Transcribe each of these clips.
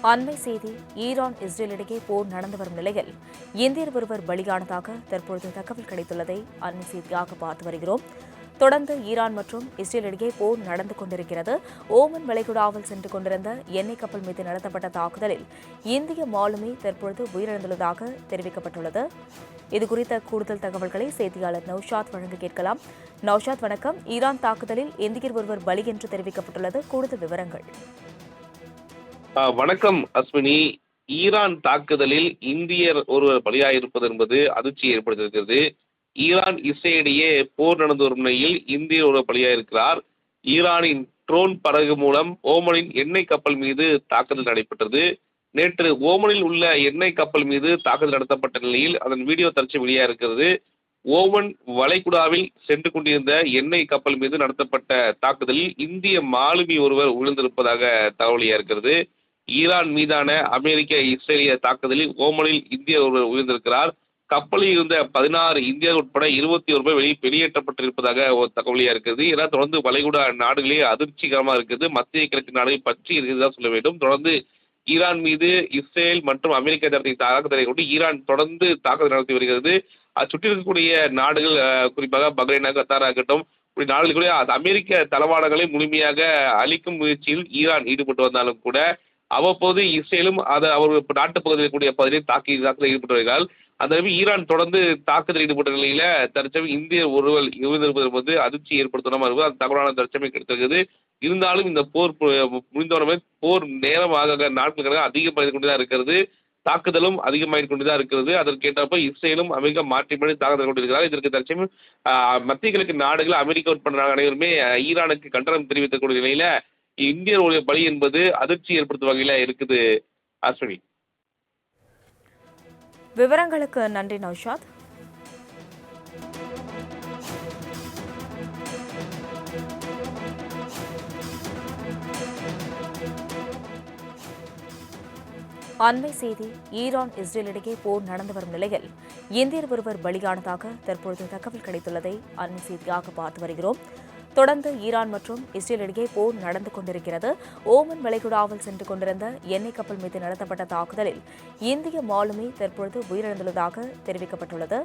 அண்மை செய்தி Iran Israel இடையே போர் நடந்து வரும் நிலையில் இந்தியர் ஒருவர் பலியானதாக தற்பொழுது தகவல் கிடைத்துள்ளதை அண்மை செய்தியாக பார்த்து வருகிறோம். தொடர்ந்து ஈரான் மற்றும் இஸ்ரேல் இடையே போர் நடந்து கொண்டிருக்கிறது. ஓமன் வளைகுடாவில் சென்று கொண்டிருந்த எண்ணெய் கப்பல் மீது நடத்தப்பட்ட தாக்குதலில் இந்திய மாலுமி தற்பொழுது உயிரிழந்துள்ளதாக தெரிவிக்கப்பட்டுள்ளது. இதுகுறித்த கூடுதல் தகவல்களை செய்தியாளர் நௌஷாத் வழங்க கேட்கலாம். நௌஷாத் வணக்கம். ஈரான் தாக்குதலில் இந்தியர் ஒருவர் பலி என்று தெரிவிக்கப்பட்டுள்ளது. கூடுதல் விவரங்கள். வணக்கம் அஸ்வினி. ஈரான் தாக்குதலில் இந்தியர் ஒருவர் பலியாயிருப்பது என்பது அதிர்ச்சியை ஏற்படுத்தியிருக்கிறது. ஈரான் இஸ்ரேலிடையே போர் நடந்து வரும் நிலையில் இந்தியர் ஒருவர் பலியாயிருக்கிறார். ஈரானின் ட்ரோன் படகு மூலம் ஓமனின் எண்ணெய் கப்பல் மீது தாக்குதல் நடைபெற்றது. நேற்று ஓமனில் உள்ள எண்ணெய் கப்பல் மீது தாக்குதல் நடத்தப்பட்ட நிலையில் அதன் வீடியோ தற்செயல் வெளியாக இருக்கிறது. ஓமன் வளைகுடாவில் சென்று கொண்டிருந்த எண்ணெய் கப்பல் மீது நடத்தப்பட்ட தாக்குதலில் இந்திய மாலுமி ஒருவர் விழுந்திருப்பதாக தகவலியாக இருக்கிறது. ஈரான் மீதான அமெரிக்க இஸ்ரேலிய தாக்குதலில் ஓமனில் இந்தியர் ஒருவர் உயிர்ந்திருக்கிறார். கப்பலில் இருந்த 16 இந்தியர் உட்பட 21 பேர் வெளியேற்றப்பட்டிருப்பதாக ஒரு தகவலியா இருக்கிறது. ஏன்னா தொடர்ந்து வளைகுடா நாடுகளே அதிர்ச்சிகரமா இருக்குது. மத்திய கிழக்கு நாடுகள் பற்றி இருக்கிறதா சொல்ல வேண்டும். தொடர்ந்து ஈரான் மீது இஸ்ரேல் மற்றும் அமெரிக்கா நடத்திய தாக்குதலை கொண்டு ஈரான் தொடர்ந்து தாக்குதல் நடத்தி வருகிறது. அது சுற்றி இருக்கக்கூடிய நாடுகள் குறிப்பாக பஹ்ரைன், கத்தார் ஆகட்டும் நாடுகள் கூட அமெரிக்க தளவாடங்களை முழுமையாக அழிக்கும் முயற்சியில் ஈரான் ஈடுபட்டு வந்தாலும் கூட அவ்வப்போது இஸ்ரேலும் அவர் நாட்டு பகுதியில் கூடிய பகுதியில் தாக்குதல் ஈடுபட்டு வருகிறார்கள். அந்த ஈரான் தொடர்ந்து தாக்குதல் ஈடுபட்ட நிலையில தற்சமயம் இந்திய ஒருவர் இருந்திருப்பது என்பது அதிர்ச்சி ஏற்படுத்தணும் அந்த தகவலான தற்சமயம் கிடைத்திருக்கிறது. இருந்தாலும் இந்த போர் முடிந்தவரை போர் நேரமாக நாட்களுக்காக அதிகமாகிக் கொண்டுதான் இருக்கிறது. தாக்குதலும் அதிகமாகிக் கொண்டுதான் இருக்கிறது. அதற்கேற்றப்ப இஸ்ரேலும் அமெரிக்கா மாற்றி மாற்றி தாக்குதல் கொண்டிருக்கிறார். இதற்கு தற்சமயம் மத்திய கிழக்கு நாடுகள் அமெரிக்கா உட்பட அனைவருமே ஈரானுக்கு கண்டனம் தெரிவிக்கக்கூடிய நிலையில இந்தியருடைய பலி என்பது அதிர்ச்சி ஏற்படுத்தும் வகையில இருக்குது. அஸ்வினி, விவரங்களுக்கு நன்றி நௌஷாத். அண்மை செய்தி ஈரான் இஸ்ரேல் இடையே போர் நடந்து வரும் நிலையில் இந்தியர் ஒருவர் பலியானதாக தற்பொழுது தகவல் கிடைத்துள்ளதை அண்மை செய்தியாக பார்த்து வருகிறோம். தொடர்ந்து ஈரான் மற்றும் இஸ்ரேல் இடையே போர் நடந்து கொண்டிருக்கிறது. ஓமன் வளைகுடாவில் சென்று கொண்டிருந்த எண்ணெய் கப்பல் மீது நடத்தப்பட்ட தாக்குதலில் இந்திய மாலுமி தற்பொழுது உயிரிழந்துள்ளதாக தெரிவிக்கப்பட்டுள்ளது.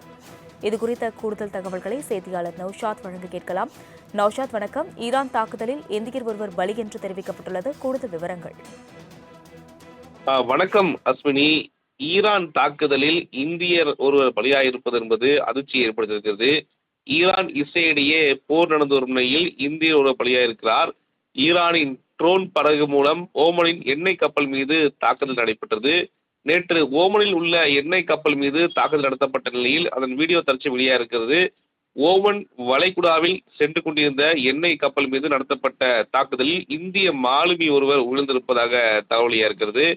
இதுகுறித்த கூடுதல் தகவல்களை செய்தியாளர் நௌஷாத் வழங்க கேட்கலாம். நௌஷாத் வணக்கம். ஈரான் தாக்குதலில் இந்தியர் ஒருவர் பலி என்று தெரிவிக்கப்பட்டுள்ளது. கூடுதல் விவரங்கள். வணக்கம் அஸ்வினி. ஈரான் தாக்குதலில் இந்தியர் ஒருவர் பலியாயிருப்பது என்பது அதிர்ச்சியை ஏற்படுத்தியிருக்கிறது. ஈரான் இஸ்ரேலிடையே போர் நடந்து வரும் நிலையில் இந்தியர் ஒருவர் பலியாயிருக்கிறார். ஈரானின் ட்ரோன் படகு மூலம் ஓமனின் எண்ணெய் கப்பல் மீது தாக்குதல் நடைபெற்றது. நேற்று ஓமனில் உள்ள எண்ணெய் கப்பல் மீது தாக்குதல் நடத்தப்பட்ட நிலையில் அதன் வீடியோ தற்செயல் வெளியாக இருக்கிறது. ஓமன் வளைகுடாவில் சென்று கொண்டிருந்த எண்ணெய் கப்பல் மீது நடத்தப்பட்ட தாக்குதலில் இந்திய மாலுமி ஒருவர் விழுந்திருப்பதாக தகவலியா இருக்கிறது.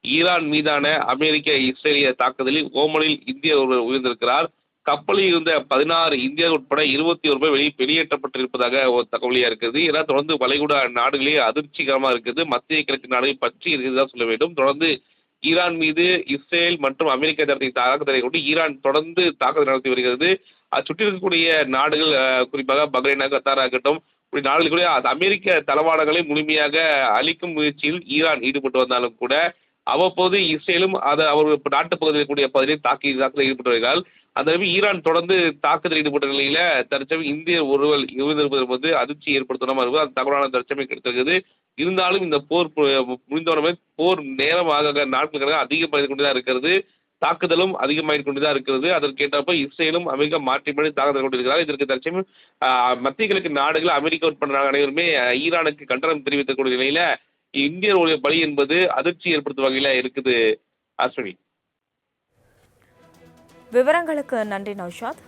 ஈரான் மீதான அமெரிக்க இஸ்ரேலிய தாக்குதலில் ஓமனில் இந்தியர் ஒருவர் உயிர்ந்திருக்கிறார். கப்பலில் இருந்த 16 இந்தியர் உட்பட 21 பேர் வெளியேற்றப்பட்டிருப்பதாக ஒரு தகவலியா இருக்கிறது. ஏன்னா தொடர்ந்து வளைகுடா நாடுகளே அதிர்ச்சிகரமா இருக்குது. மத்திய கிழக்கு நாடுகள் பற்றி இருக்கிறதா சொல்ல வேண்டும். தொடர்ந்து ஈரான் மீது இஸ்ரேல் மற்றும் அமெரிக்கா நடத்திய தாக்குதலை கொண்டு ஈரான் தொடர்ந்து தாக்குதல் நடத்தி வருகிறது. அது சுற்றி இருக்கக்கூடிய நாடுகள் குறிப்பாக பஹ்ரைன், கத்தார் ஆகட்டும் நாடுகள் கூட அமெரிக்க தளவாடங்களை முழுமையாக அழிக்கும் முயற்சியில் ஈரான் ஈடுபட்டு வந்தாலும் கூட அவ்வப்போது இஸ்ரேலும் அவர் நாட்டு பகுதியில் கூடிய பகுதியில் தாக்குதல் ஈடுபட்டு வருகிறார்கள். அந்த ஈரான் தொடர்ந்து தாக்குதல் ஈடுபட்ட நிலையில தற்சமயம் இந்திய ஒருவர் இருந்திருப்பது என்பது அதிர்ச்சி ஏற்படுத்தணும் அந்த தகவலான தற்சமயம் கிடைத்திருக்கிறது. இருந்தாலும் இந்த போர் முடிந்தவரை போர் நேரமாக நாட்களுக்காக அதிகமாகிக் கொண்டுதான் இருக்கிறது. தாக்குதலும் அதிகமாகிக் கொண்டுதான் இருக்கிறது. அதற்கேற்றப்ப இஸ்ரேலும் அமெரிக்கா மாற்றி மாற்றி தாக்குதல் கொண்டிருக்கிறார். இதற்கு தற்சமயம் மத்திய கிழக்கு நாடுகள் அமெரிக்கா உட்பட அனைவருமே ஈரானுக்கு கண்டனம் தெரிவிக்கக்கூடிய நிலையில இந்தியருடைய பலி என்பது அதிர்ச்சி ஏற்படுத்தும் வகையில இருக்குது. அஸ்வினி, விவரங்களுக்கு நன்றி நௌஷாத்.